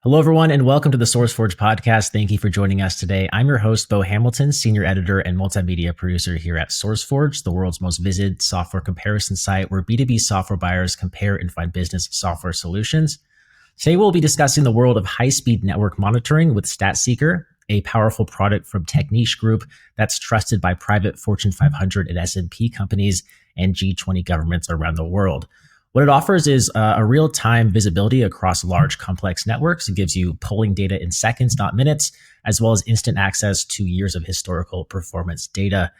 Hello, everyone, and welcome to the SourceForge Podcast. Thank you for joining us today. I'm your host, Bo Hamilton, Senior Editor and Multimedia Producer here at SourceForge, the world's most visited software comparison site where B2B software buyers compare and find business software solutions. Today, we'll be discussing the world of high-speed network monitoring with Statseeker, a powerful product from Techniche Group that's trusted by private Fortune 500 and S&P companies and G20 governments around the world. What it offers is a real-time visibility across large, complex networks. It gives you polling data in seconds, not minutes, as well as instant access to years of historical performance data.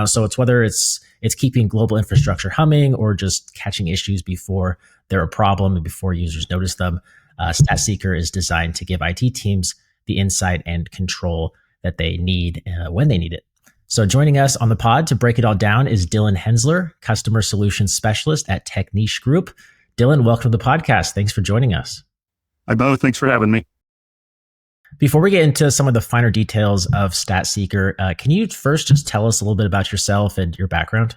So it's whether it's keeping global infrastructure humming or just catching issues before they're a problem and before users notice them. Statseeker is designed to give IT teams the insight and control that they need when they need it. So joining us on the pod to break it all down is Dylan Hensler, Customer Solutions Specialist at Techniche Group. Dylan, welcome to the podcast. Thanks for joining us. Hi, Bo. Thanks for having me. Before we get into some of the finer details of Statseeker, can you first just tell us a little bit about yourself and your background?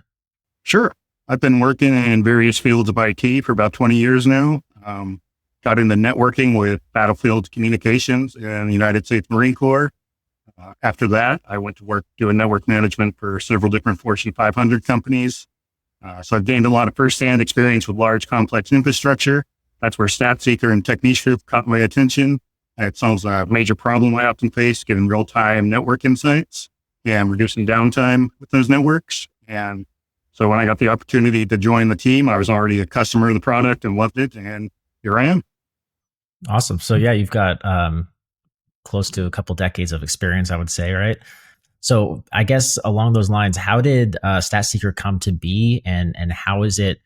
Sure. I've been working in various fields of IT for about 20 years now. Got into networking with battlefield communications in the United States Marine Corps. After that, I went to work doing network management for several different Fortune 500 companies. So I've gained a lot of firsthand experience with large, complex infrastructure. That's where Statseeker and Techniche Group caught my attention. It solves a major problem I often face, getting real-time network insights and reducing downtime with those networks. And so when I got the opportunity to join the team, I was already a customer of the product and loved it. And here I am. Awesome. So yeah, you've got close to a couple decades of experience, I would say, right? So I guess along those lines, how did Statseeker come to be, and how has it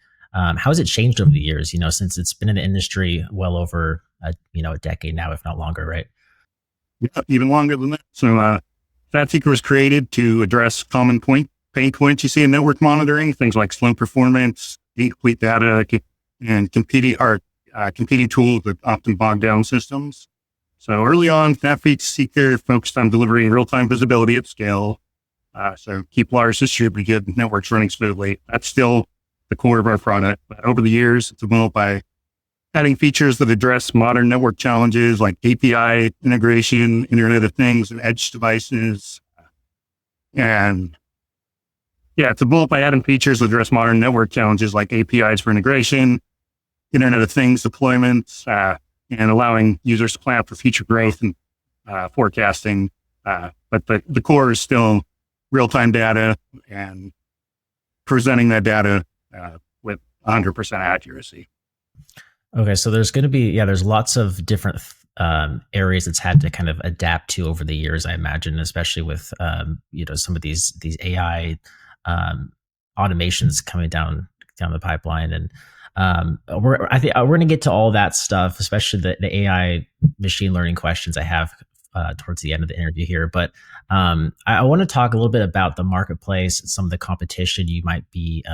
changed over the years? Since it's been in the industry well over a decade now, if not longer, right? Yeah, even longer than that. So Statseeker was created to address common pain points you see in network monitoring, things like slow performance, incomplete data, and competing tools that often bog down systems. So early on, Statseeker focused on delivering real-time visibility at scale. So keep large distributed networks running smoothly. That's still the core of our product. But over the years, it's evolved by adding features that address modern network challenges like API integration, Internet of Things, and edge devices. And yeah, it's evolved by adding features that address modern network challenges like APIs for integration, Internet of Things deployments, and allowing users to plan for future growth and forecasting. But the core is still real-time data and presenting that data with 100% accuracy. Okay, so there's going to be, there's lots of different areas it's had to kind of adapt to over the years, I imagine, especially with, some of these AI automations coming down the pipeline. And we're going to get to all that stuff, especially the AI machine learning questions I have towards the end of the interview here. But I want to talk a little bit about the marketplace and some of the competition you might be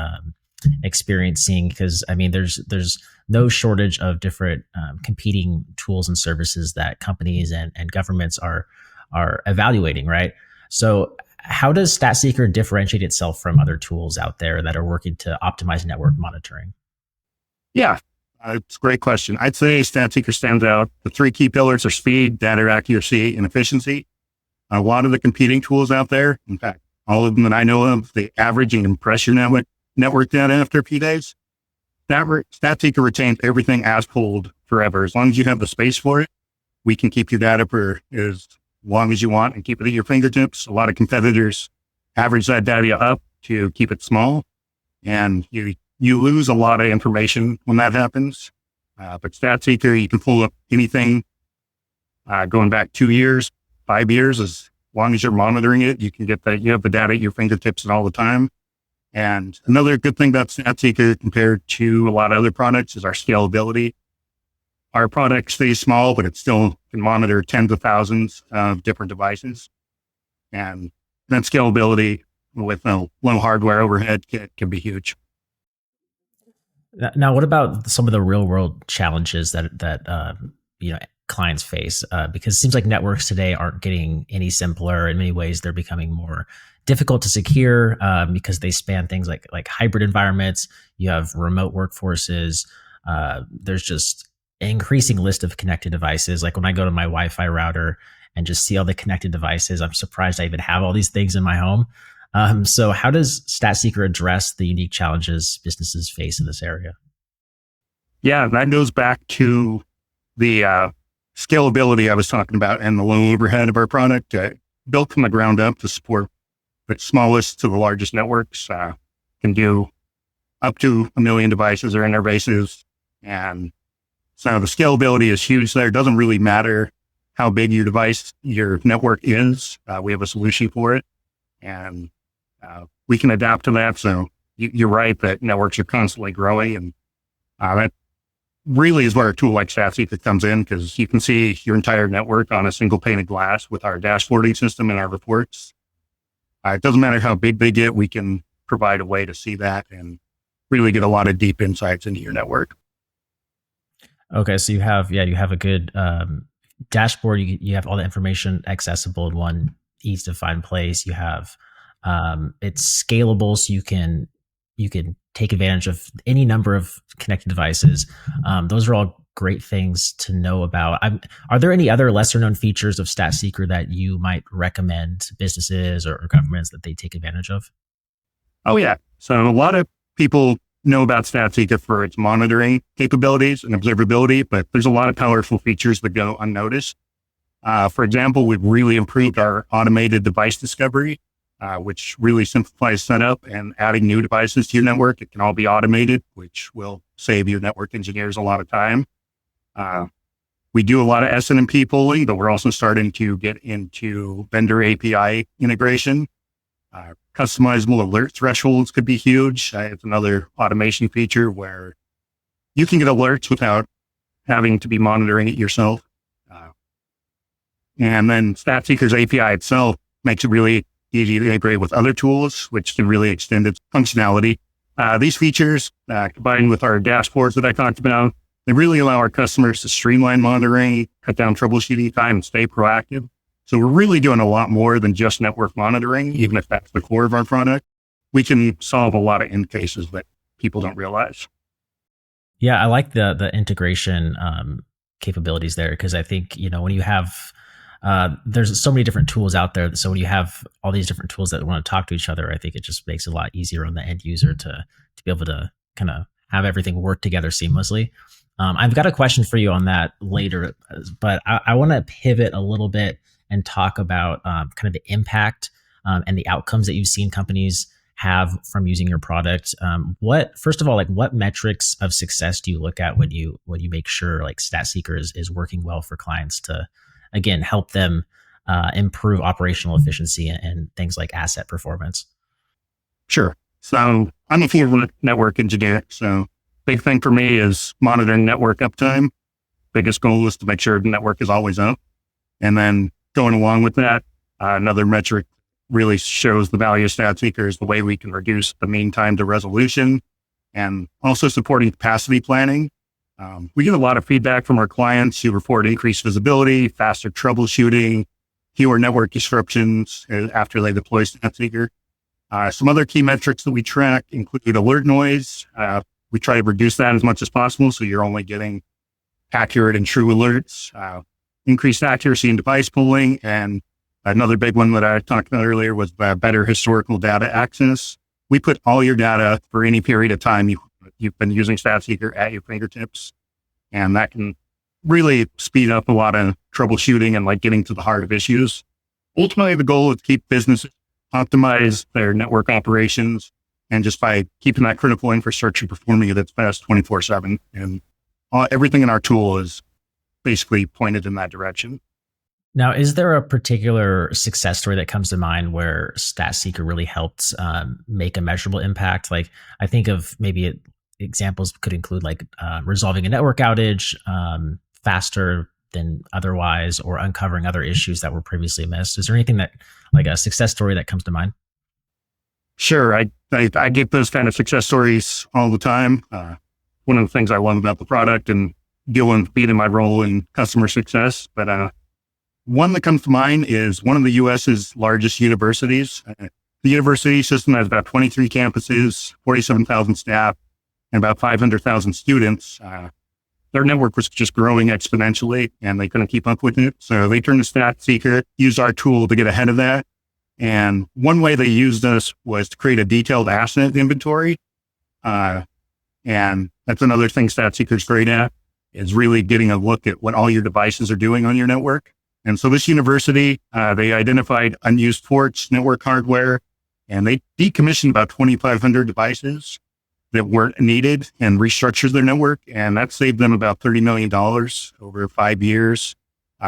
experiencing, because there's no shortage of different competing tools and services that companies and governments are evaluating, right? So how does Statseeker differentiate itself from other tools out there that are working to optimize network monitoring? Yeah, it's a great question. I'd say Statseeker stands out. The three key pillars are speed, data accuracy, and efficiency. A lot of the competing tools out there, in fact, all of them that I know of, they average and compress your network data after a few days. Statseeker retains everything as pulled forever. As long as you have the space for it, we can keep your data for as long as you want and keep it at your fingertips. A lot of competitors average that data up to keep it small, and you lose a lot of information when that happens. But Statseeker, you can pull up anything going back 2 years, 5 years, as long as you're monitoring it, you can get that. You have the data at your fingertips all the time. And another good thing about Statseeker compared to a lot of other products is our scalability. Our product stays small, but it still can monitor tens of thousands of different devices. And that scalability with low hardware overhead can be huge. Now, what about some of the real world challenges that clients face? Because it seems like networks today aren't getting any simpler. In many ways, they're becoming more difficult to secure because they span things like hybrid environments. You have remote workforces. There's just increasing list of connected devices. Like when I go to my Wi-Fi router and just see all the connected devices, I'm surprised I even have all these things in my home. So how does Statseeker address the unique challenges businesses face in this area? Yeah, that goes back to the scalability I was talking about and the low overhead of our product, built from the ground up to support the smallest to the largest networks, can do up to 1 million devices or interfaces. And so the scalability is huge there. It doesn't really matter how big your network is. We have a solution for it, and we can adapt to that. So you're right that networks are constantly growing, and that really is where a tool like Statseeker comes in, because you can see your entire network on a single pane of glass with our dashboarding system and our reports. It doesn't matter how big they get, we can provide a way to see that and really get a lot of deep insights into your network. Okay, so you have a good dashboard. You have all the information accessible in one easy to find place. You have it's scalable, so you can take advantage of any number of connected devices. Those are all great things to know about. Are there any other lesser known features of Statseeker that you might recommend businesses or governments that they take advantage of? Oh yeah. So a lot of people know about Statseeker for its monitoring capabilities and observability, but there's a lot of powerful features that go unnoticed. For example, we've really improved our automated device discovery, which really simplifies setup and adding new devices to your network. It can all be automated, which will save your network engineers a lot of time. We do a lot of SNMP polling, but we're also starting to get into vendor API integration. Customizable alert thresholds could be huge. It's another automation feature where you can get alerts without having to be monitoring it yourself. And then Statseeker's API itself makes it really easy to integrate with other tools, which can really extend its functionality. These features, combined with our dashboards that I talked about, they really allow our customers to streamline monitoring, cut down troubleshooting time, and stay proactive. So we're really doing a lot more than just network monitoring, even if that's the core of our product. We can solve a lot of end cases that people don't realize. Yeah, I like the integration capabilities there, because I think, when you have there's so many different tools out there. So when you have all these different tools that want to talk to each other, I think it just makes it a lot easier on the end user to be able to kind of have everything work together seamlessly. I've got a question for you on that later, but I want to pivot a little bit and talk about kind of the impact and the outcomes that you've seen companies have from using your product. First of all, what metrics of success do you look at when you make sure like Statseeker is working well for clients to, again, help them improve operational efficiency and things like asset performance? Sure. So I'm a field network engineer. So big thing for me is monitoring network uptime. Biggest goal is to make sure the network is always up. And then going along with that, another metric really shows the value of Statseeker is the way we can reduce the mean time to resolution, and also supporting capacity planning. We get a lot of feedback from our clients who report increased visibility, faster troubleshooting, fewer network disruptions after they deploy Statseeker. Some other key metrics that we track include alert noise. We try to reduce that as much as possible, so you're only getting accurate and true alerts. Increased accuracy in device pooling, and another big one that I talked about earlier was better historical data access. We put all your data for any period of time you've been using Statseeker at your fingertips, and that can really speed up a lot of troubleshooting and getting to the heart of issues. Ultimately, the goal is to keep businesses optimize their network operations, and just by keeping that critical infrastructure performing at its best 24/7. And everything in our tool is basically pointed in that direction. Now, is there a particular success story that comes to mind where Statseeker really helped make a measurable impact? Like, I think of maybe examples could include resolving a network outage faster than otherwise, or uncovering other issues that were previously missed. Is there anything that, like a success story that comes to mind? Sure. I get those kind of success stories all the time. One of the things I love about the product, and Dylan being in my role in customer success, but one that comes to mind is one of the U.S.'s largest universities. The university system has about 23 campuses, 47,000 staff, and about 500,000 students. their network was just growing exponentially and they couldn't keep up with it. So they turned to Statseeker, used our tool to get ahead of that. And one way they used us was to create a detailed asset inventory. And that's another thing Statseeker's great at, is really getting a look at what all your devices are doing on your network. And so this university, they identified unused ports, network hardware, and they decommissioned about 2,500 devices that weren't needed and restructured their network. And that saved them about $30 million over 5 years,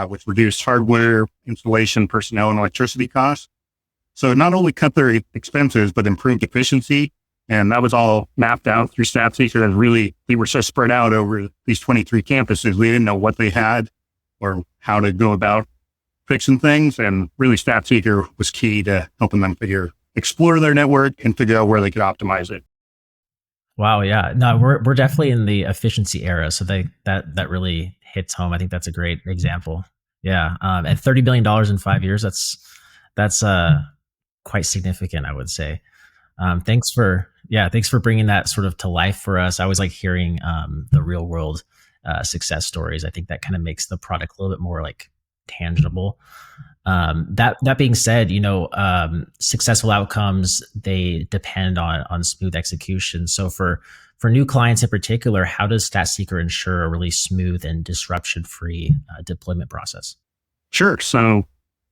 with reduced hardware, installation, personnel, and electricity costs. So it not only cut their expenses, but improved efficiency. And that was all mapped out through Statseeker. And really, they were so spread out over these 23 campuses. We didn't know what they had or how to go about fixing things. And really, Statseeker was key to helping them explore their network and figure out where they could optimize it. Wow. Yeah. No, we're definitely in the efficiency era. So that really hits home. I think that's a great example. Yeah. And $30 billion in 5 years, that's quite significant, I would say. Thanks for bringing that sort of to life for us. I always like hearing the real world success stories. I think that kind of makes the product a little bit more like tangible. That being said, successful outcomes, they depend on smooth execution. So for new clients in particular, how does Statseeker ensure a really smooth and disruption-free deployment process? Sure. So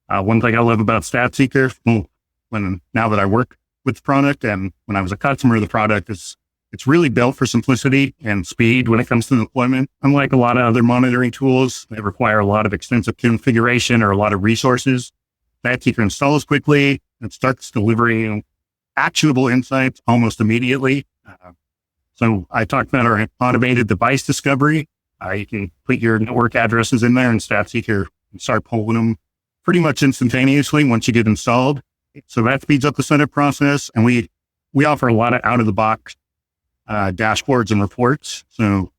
one thing I love about Statseeker, now that I work with the product and when I was a customer of the product, it's really built for simplicity and speed when it comes to deployment. Unlike a lot of other monitoring tools that require a lot of extensive configuration or a lot of resources, Statseeker installs quickly and starts delivering actionable insights almost immediately. So I talked about our automated device discovery. You can put your network addresses in there and Statseeker can start pulling them pretty much instantaneously once you get installed. So that speeds up the setup process. And we offer a lot of out-of-the-box dashboards and reports. So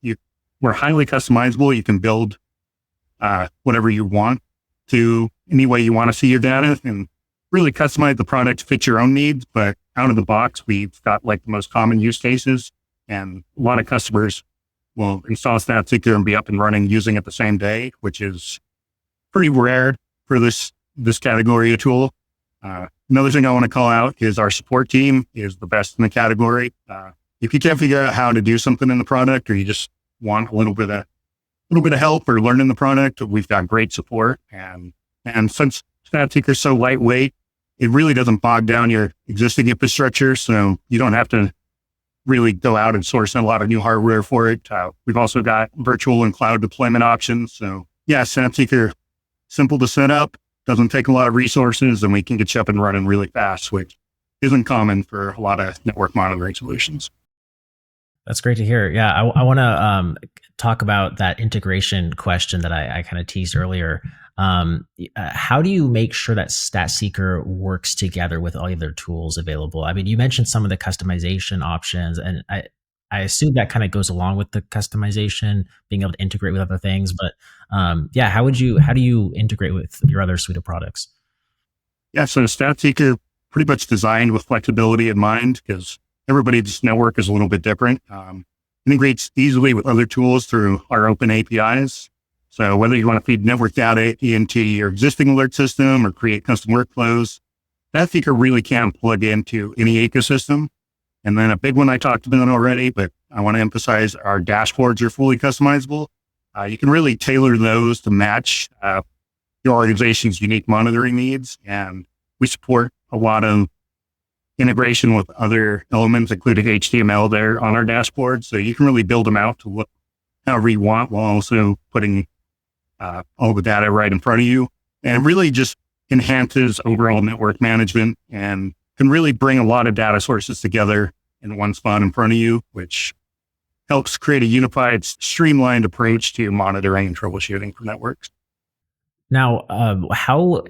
we're highly customizable. You can build whatever you want to any way you want to see your data and really customize the product to fit your own needs. But out of the box, we've got like the most common use cases, and a lot of customers will install Statseeker and be up and running using it the same day, which is pretty rare for this category of tool. Another thing I want to call out is our support team is the best in the category. If you can't figure out how to do something in the product, or you just want a little bit of help or learning the product, we've got great support. And since Statseeker is so lightweight, it really doesn't bog down your existing infrastructure. So you don't have to really go out and source a lot of new hardware for it. We've also got virtual and cloud deployment options. So yeah, Statseeker, simple to set up, doesn't take a lot of resources, and we can get you up and running really fast, which isn't common for a lot of network monitoring solutions. That's great to hear. Yeah, I want to talk about that integration question that I kind of teased earlier. How do you make sure that Statseeker works together with all the other tools available? I mean, you mentioned some of the customization options, and I assume that kind of goes along with the customization, being able to integrate with other things. But how do you integrate with your other suite of products? Yeah, so Statseeker pretty much designed with flexibility in mind, because everybody's network is a little bit different. Integrates easily with other tools through our open APIs. So whether you want to feed network data into your existing alert system or create custom workflows, Statseeker really can plug into any ecosystem. And then a big one I talked about already, but I want to emphasize, our dashboards are fully customizable. You can really tailor those to match your organization's unique monitoring needs. And we support a lot of integration with other elements, including HTML there on our dashboard. So you can really build them out to look however you want, while also putting all the data right in front of you. And really just enhances overall network management and can really bring a lot of data sources together in one spot in front of you, which helps create a unified, streamlined approach to monitoring and troubleshooting for networks. Now, how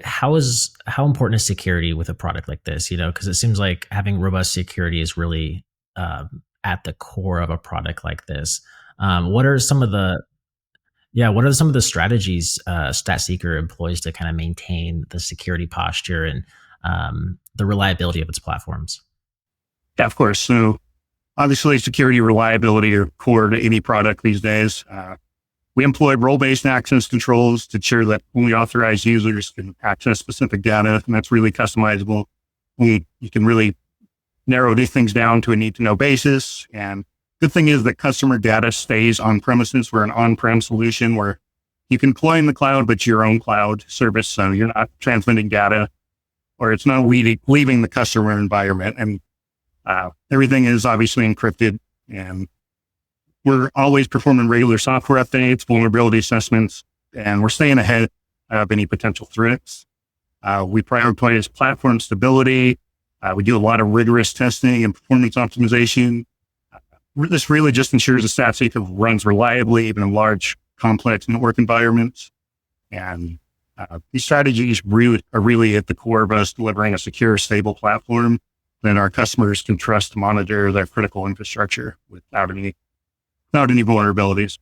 important is security with a product like this? Because it seems like having robust security is really at the core of a product like this. What are some of the strategies Statseeker employs to kind of maintain the security posture and the reliability of its platforms? Yeah, of course. So obviously security, reliability are core to any product these days. We employ role-based access controls to ensure that only authorized users can access specific data, and that's really customizable. You can really narrow these things down to a need-to-know basis. And good thing is that customer data stays on premises. We're an on-prem solution where you can deploy in the cloud, but your own cloud service, so you're not transmitting data, or it's not leaving the customer environment. And everything is obviously encrypted, and we're always performing regular software updates, vulnerability assessments, and we're staying ahead of any potential threats. We prioritize platform stability. We do a lot of rigorous testing and performance optimization. This really just ensures the Statseeker runs reliably, even in large, complex network environments. And these strategies are really at the core of us delivering a secure, stable platform that our customers can trust to monitor their critical infrastructure without any vulnerabilities.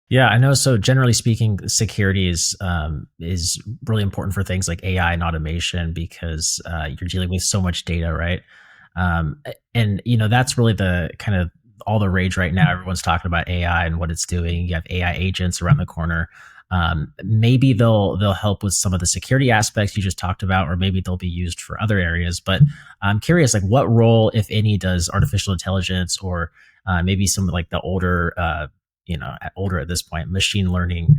Yeah, I know. So generally speaking, security is really important for things like AI and automation because you're dealing with so much data, right? And that's really the kind of all the rage right now. Everyone's talking about AI and what it's doing. You have AI agents around the corner. Maybe they'll help with some of the security aspects you just talked about, or maybe they'll be used for other areas. But I'm curious, like what role, if any, does artificial intelligence or maybe some like the older at this point, machine learning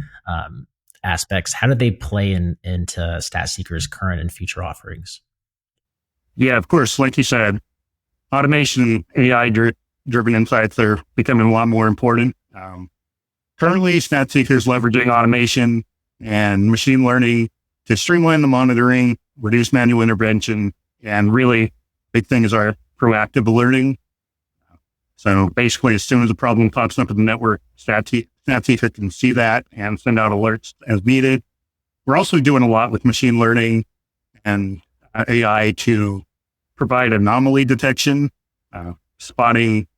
aspects, how do they play into Statseeker's current and future offerings? Yeah, of course. Like you said, automation and AI-driven insights are becoming a lot more important. Currently, Statseeker is leveraging automation and machine learning to streamline the monitoring, reduce manual intervention, and really big thing is our proactive alerting. So basically, as soon as a problem pops up in the network, Statseeker can see that and send out alerts as needed. We're also doing a lot with machine learning and AI to provide anomaly detection, spotting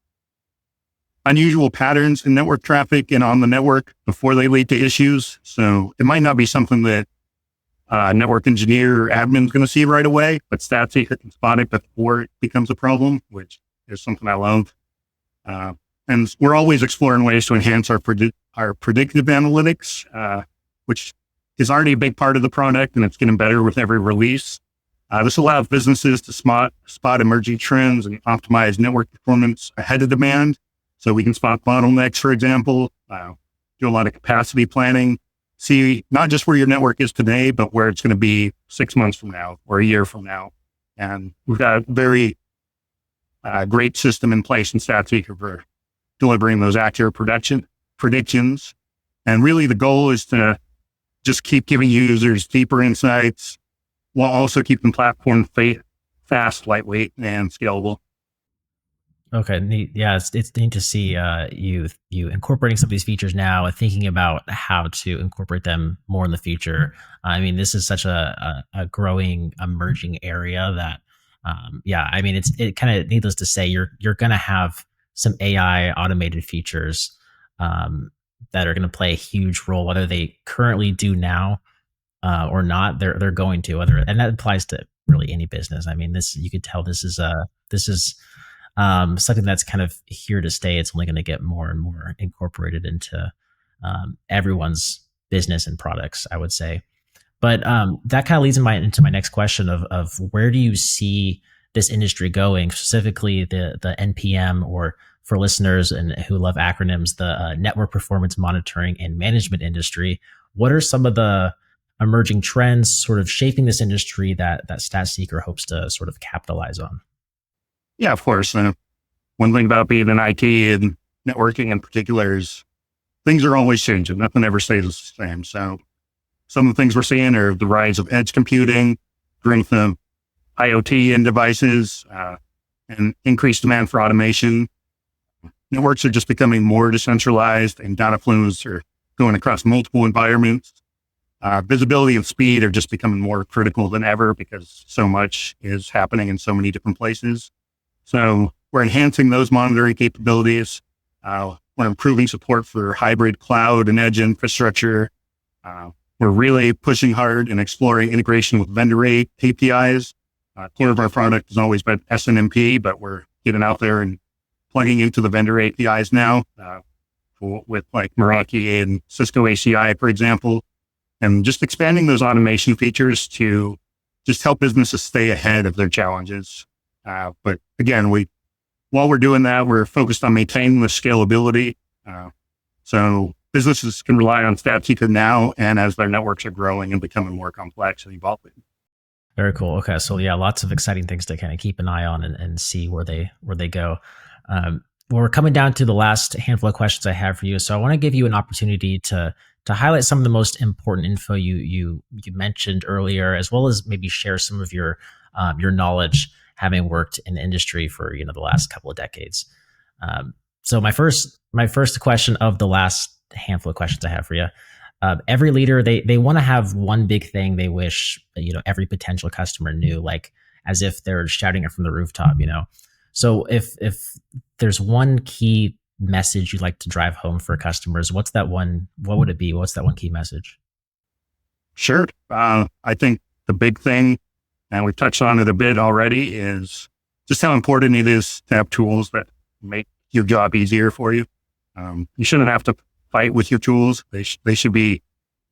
unusual patterns in network traffic and on the network before they lead to issues. So it might not be something that a network engineer or admin is going to see right away, but Statseeker can spot it before it becomes a problem, which is something I love. And we're always exploring ways to enhance our predictive analytics, which is already a big part of the product, and it's getting better with every release. This allows businesses to spot emerging trends and optimize network performance ahead of demand. So we can spot bottlenecks, for example, do a lot of capacity planning, see not just where your network is today, but where it's going to be 6 months from now or a year from now. And we've got a very great system in place in Statseeker for delivering those accurate predictions. And really the goal is to just keep giving users deeper insights while also keeping the platform fast, lightweight, and scalable. Okay, neat. Yeah, it's neat to see you incorporating some of these features now and thinking about how to incorporate them more in the future. I mean, this is such a growing, emerging area that, I mean, it kind of needless to say, you're going to have some AI automated features that are going to play a huge role, whether they currently do now or not. They're going to, and that applies to really any business. I mean, you could tell this is something that's kind of here to stay. It's only going to get more and more incorporated into everyone's business and products, I would say. But that kind of leads into my next question of where do you see this industry going, specifically the NPM, or for listeners and who love acronyms, the network performance monitoring and management industry. What are some of the emerging trends sort of shaping this industry that Statseeker hopes to sort of capitalize on? Yeah, of course. One thing about being in IT and networking in particular is things are always changing. Nothing ever stays the same. So some of the things we're seeing are the rise of edge computing, growth of IoT in devices, and increased demand for automation. Networks are just becoming more decentralized, and data flows are going across multiple environments. Visibility and speed are just becoming more critical than ever because so much is happening in so many different places. So we're enhancing those monitoring capabilities. We're improving support for hybrid cloud and edge infrastructure. We're really pushing hard and exploring integration with vendor APIs. Core of our product has always been SNMP, but we're getting out there and plugging into the vendor APIs now. with like Meraki and Cisco ACI, for example, and just expanding those automation features to just help businesses stay ahead of their challenges. But again, while we're doing that, we're focused on maintaining the scalability. So businesses can rely on Statseeker now and as their networks are growing and becoming more complex and evolving. Very cool. Okay. So yeah, lots of exciting things to kind of keep an eye on and see where they go. Well, we're coming down to the last handful of questions I have for you. So I want to give you an opportunity to highlight some of the most important info you mentioned earlier, as well as maybe share some of your knowledge having worked in the industry for the last couple of decades. So my first question of the last handful of questions I have for you. Every leader, they want to have one big thing they wish every potential customer knew, like as if they're shouting it from the rooftop. So if there's one key message you'd like to drive home for customers, what would it be? What's that one key message? Sure. I think the big thing, and we've touched on it a bit already, is just how important it is to have tools that make your job easier for you. You shouldn't have to fight with your tools. They should be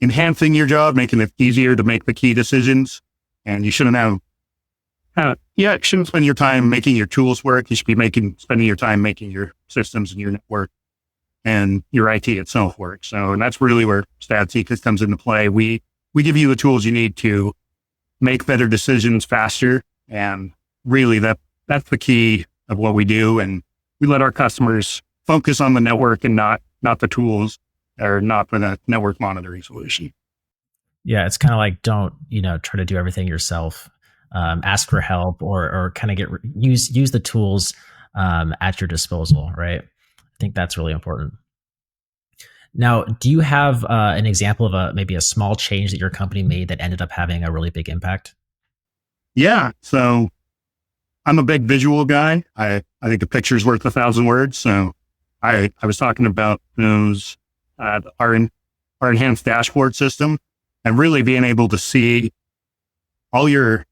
enhancing your job, making it easier to make the key decisions. And you shouldn't shouldn't spend your time making your tools work. You should be spending your time making your systems and your network and your IT itself work. So, and that's really where Statseeker comes into play. We give you the tools you need to make better decisions faster. And really that's the key of what we do. And we let our customers focus on the network and not the tools, or not the network monitoring solution. Yeah, it's kind of like, don't try to do everything yourself. Ask for help or kind of use the tools at your disposal, right? I think that's really important. Now, do you have an example of maybe a small change that your company made that ended up having a really big impact? Yeah, so I'm a big visual guy. I think a picture's worth 1,000 words. So I was talking about those our enhanced dashboard system, and really being able to see all your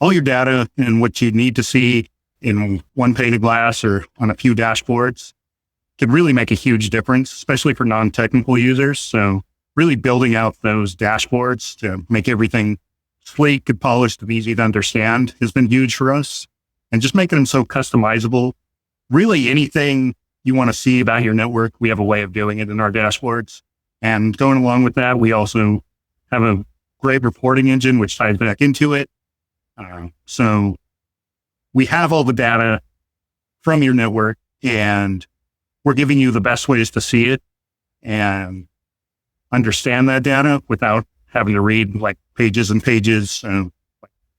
data and what you need to see in one pane of glass or on a few dashboards can really make a huge difference, especially for non-technical users. So really building out those dashboards to make everything sleek and polished and easy to understand has been huge for us. And just making them so customizable. Really anything you want to see about your network, we have a way of doing it in our dashboards. And going along with that, we also have a great reporting engine, which ties back into it. So we have all the data from your network, and we're giving you the best ways to see it and understand that data without having to read like pages and pages and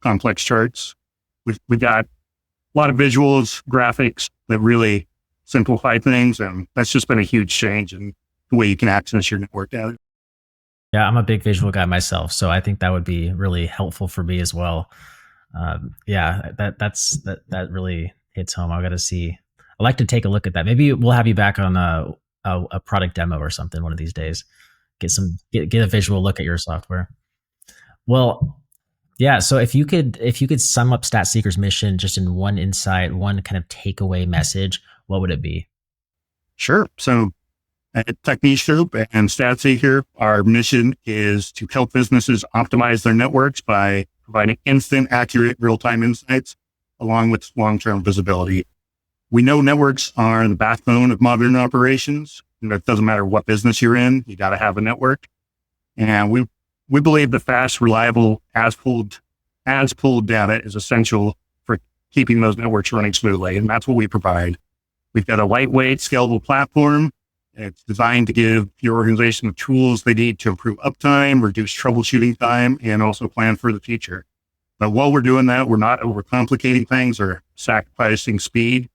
complex charts. We've got a lot of visuals, graphics that really simplify things. And that's just been a huge change in the way you can access your network data. Yeah, I'm a big visual guy myself, so I think that would be really helpful for me as well. That really hits home. I got to see. I'd like to take a look at that. Maybe we'll have you back on a product demo or something one of these days. Get a visual look at your software. Well, yeah. So if you could sum up Statseeker's mission just in one insight, one kind of takeaway message, what would it be? Sure. So at Techniche Group and Statseeker, our mission is to help businesses optimize their networks by providing instant, accurate, real-time insights along with long-term visibility. We know networks are the backbone of modern operations. It doesn't matter what business you're in, you got to have a network. And we believe the fast, reliable, as-pulled data is essential for keeping those networks running smoothly. And that's what we provide. We've got a lightweight, scalable platform. It's designed to give your organization the tools they need to improve uptime, reduce troubleshooting time, and also plan for the future. But while we're doing that, we're not overcomplicating things or sacrificing speed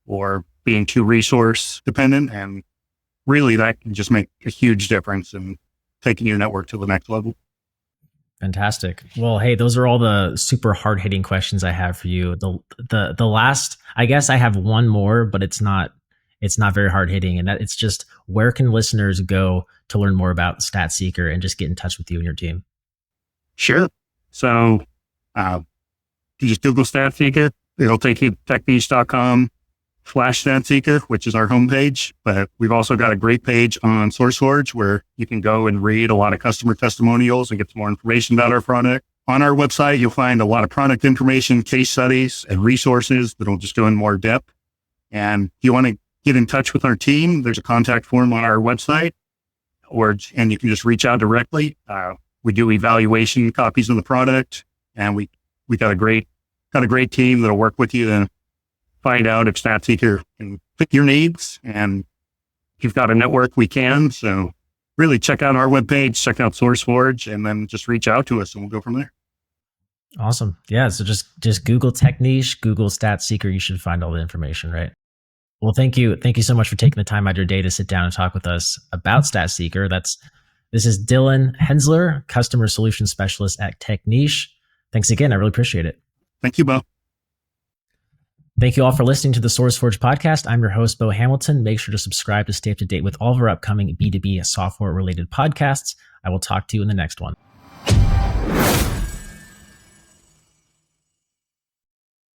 or being too resource dependent. And really that can just make a huge difference in taking your network to the next level. Fantastic. Well, hey, those are all the super hard hitting questions I have for you. The last, I guess I have one more, but it's not very hard hitting. And that it's just, where can listeners go to learn more about Statseeker and just get in touch with you and your team? Sure. So, you just Google Statseeker, it'll take you to techniche.com. Statseeker, which is our homepage, but we've also got a great page on SourceForge where you can go and read a lot of customer testimonials and get some more information about our product. On our website, you'll find a lot of product information, case studies, and resources that'll just go in more depth. And if you want to get in touch with our team, there's a contact form on our website, and you can just reach out directly. We do evaluation copies of the product, and we got a great team that'll work with you to find out if Statseeker can fit your needs. And if you've got a network, we can. So really check out our webpage, check out SourceForge, and then just reach out to us and we'll go from there. Awesome. Yeah. So just Google Techniche, Google Statseeker. You should find all the information, right? Well, thank you. Thank you so much for taking the time out of your day to sit down and talk with us about Statseeker. This is Dylan Hensler, Customer Solutions Specialist at Techniche. Thanks again. I really appreciate it. Thank you, Bo. Thank you all for listening to the SourceForge podcast. I'm your host, Bo Hamilton. Make sure to subscribe to stay up to date with all of our upcoming B2B software related podcasts. I will talk to you in the next one.